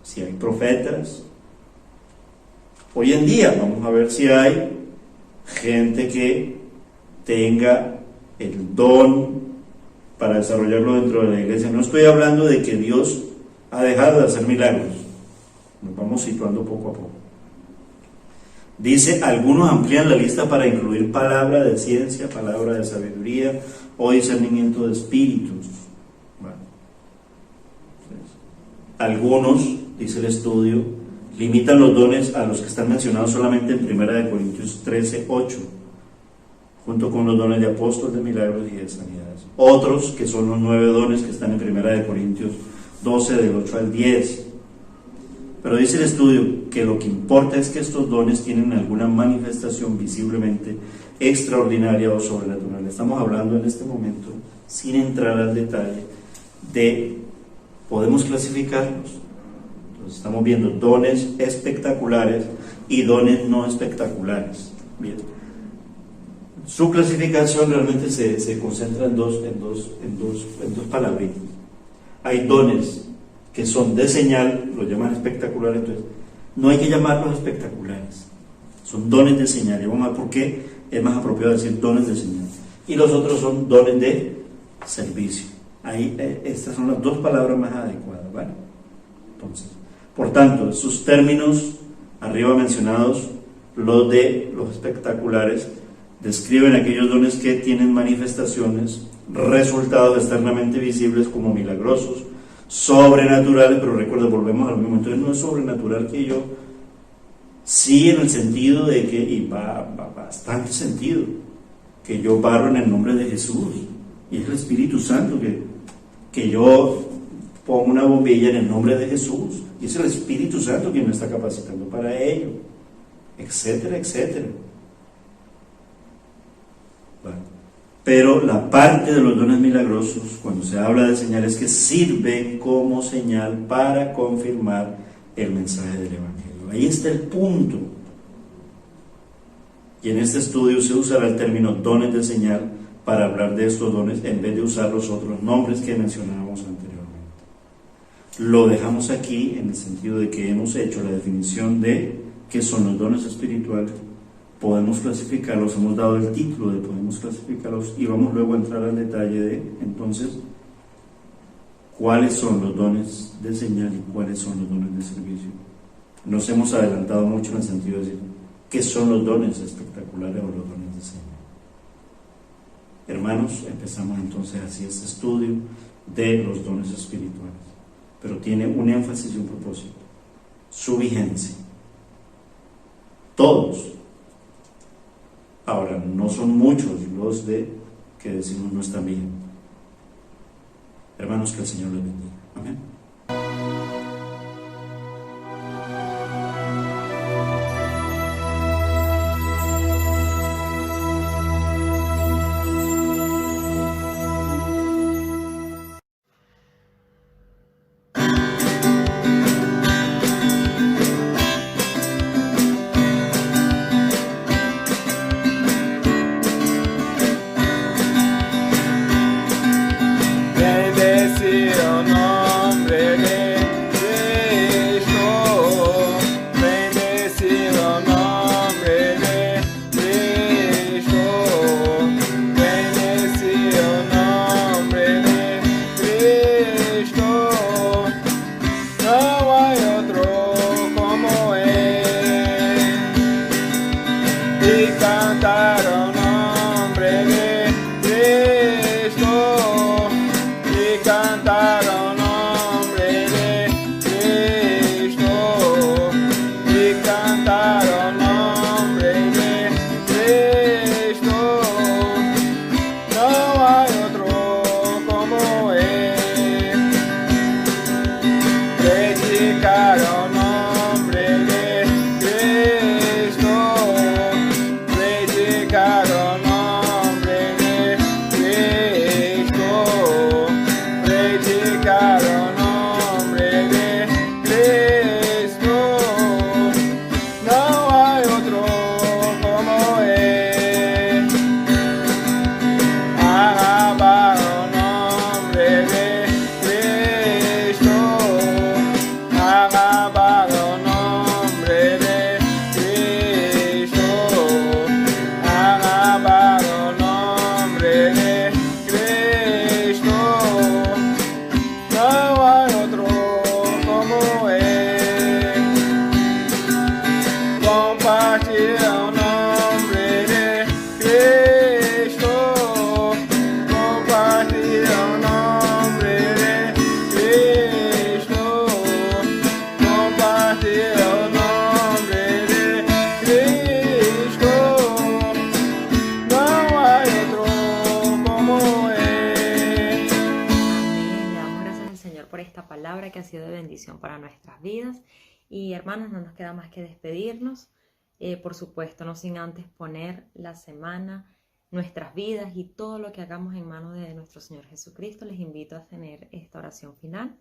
si hay profetas. Hoy en día vamos a ver si hay gente que tenga el don para desarrollarlo dentro de la iglesia. No estoy hablando de que Dios ha dejado de hacer milagros. Nos vamos situando poco a poco. Dice, algunos amplían la lista para incluir palabra de ciencia, palabra de sabiduría o discernimiento de espíritus. Bueno, algunos, dice el estudio, limitan los dones a los que están mencionados solamente en 1 Corintios 13, 8, junto con los dones de apóstol, de milagros y de sanidades. Otros, que son los 9 dones que están en 1 Corintios 12, del 8 al 10. Pero dice el estudio que lo que importa es que estos dones tienen alguna manifestación visiblemente extraordinaria o sobrenatural. Estamos hablando en este momento, sin entrar al detalle, podemos clasificarlos. Entonces estamos viendo dones espectaculares y dones no espectaculares. Bien. Su clasificación realmente se concentra en dos palabritas. Hay dones que son de señal, lo llaman espectaculares, entonces no hay que llamarlos espectaculares, son dones de señal. Y vamos a ver por qué es más apropiado decir dones de señal. Y los otros son dones de servicio. Ahí estas son las dos palabras más adecuadas, ¿vale? Entonces, por tanto, sus términos arriba mencionados, los espectaculares, describen aquellos dones que tienen manifestaciones, resultados externamente visibles como milagrosos, sobrenaturales, pero recuerda, volvemos al mismo. Entonces no es sobrenatural que yo, sí, en el sentido de que, y va bastante sentido, que yo barro en el nombre de Jesús, y es el Espíritu Santo que yo pongo una bombilla en el nombre de Jesús, y es el Espíritu Santo quien me está capacitando para ello, etcétera, etcétera. Bueno. Pero la parte de los dones milagrosos, cuando se habla de señales, que sirven como señal para confirmar el mensaje del Evangelio. Ahí está el punto. Y en este estudio se usará el término dones de señal para hablar de estos dones en vez de usar los otros nombres que mencionábamos anteriormente. Lo dejamos aquí en el sentido de que hemos hecho la definición de qué son los dones espirituales, podemos clasificarlos, hemos dado el título de podemos clasificarlos y vamos luego a entrar al detalle de entonces cuáles son los dones de señal y cuáles son los dones de servicio. Nos hemos adelantado mucho en el sentido de decir qué son los dones espectaculares o los dones de señal. Hermanos, empezamos entonces así este estudio de los dones espirituales, pero tiene un énfasis y un propósito: su vigencia. Todos. Ahora, no son muchos los que decimos no están vigentes. Hermanos, que el Señor les bendiga. Amén. Bendecido nombre de Cristo, bendecido nombre de Cristo, bendecido nombre de Cristo. No hay otro como Él. Y cantaron nombre de Cristo. Cantaron nombre de Cristo y cantaron nombre de Cristo. No hay otro como Él. Predicaron nombre de Cristo. Predicaron nombre de Cristo. Predicaron nombre de Cristo. No hay otro como Él. Alabaron nombre de Cristo. Alabaron nombre de Cristo. Alabaron nombre de Cristo. No hay otro como Él. Compartieron nombre de Cristo. Compartieron nombre de Cristo. Compartieron nombre de Cristo. No hay otro como Él. Amén. Le damos gracias al Señor por esta palabra que ha sido de bendición para nuestras vidas. Y hermanos, no nos queda más que despedirnos. Por supuesto, no sin antes poner la semana, nuestras vidas y todo lo que hagamos en manos de nuestro Señor Jesucristo. Les invito a tener esta oración final.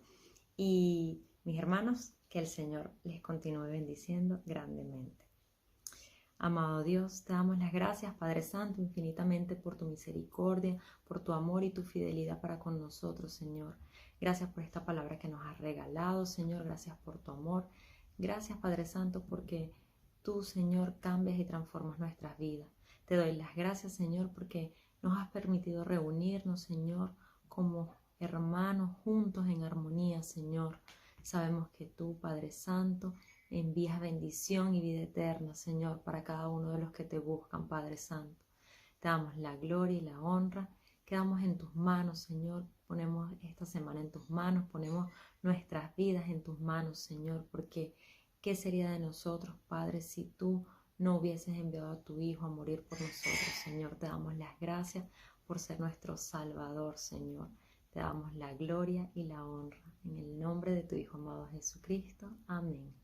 Y mis hermanos, que el Señor les continúe bendiciendo grandemente. Amado Dios, te damos las gracias, Padre Santo, infinitamente por tu misericordia, por tu amor y tu fidelidad para con nosotros, Señor. Gracias por esta palabra que nos has regalado, Señor. Gracias por tu amor. Gracias, Padre Santo, porque tú, Señor, cambias y transformas nuestras vidas. Te doy las gracias, Señor, porque nos has permitido reunirnos, Señor, como hermanos juntos en armonía, Señor. Sabemos que tú, Padre Santo, envías bendición y vida eterna, Señor, para cada uno de los que te buscan, Padre Santo. Te damos la gloria y la honra. Quedamos en tus manos, Señor. Ponemos esta semana en tus manos. Ponemos nuestras vidas en tus manos, Señor, porque ¿qué sería de nosotros, Padre, si tú no hubieses enviado a tu Hijo a morir por nosotros, Señor? Te damos las gracias por ser nuestro Salvador, Señor. Te damos la gloria y la honra. En el nombre de tu Hijo amado Jesucristo. Amén.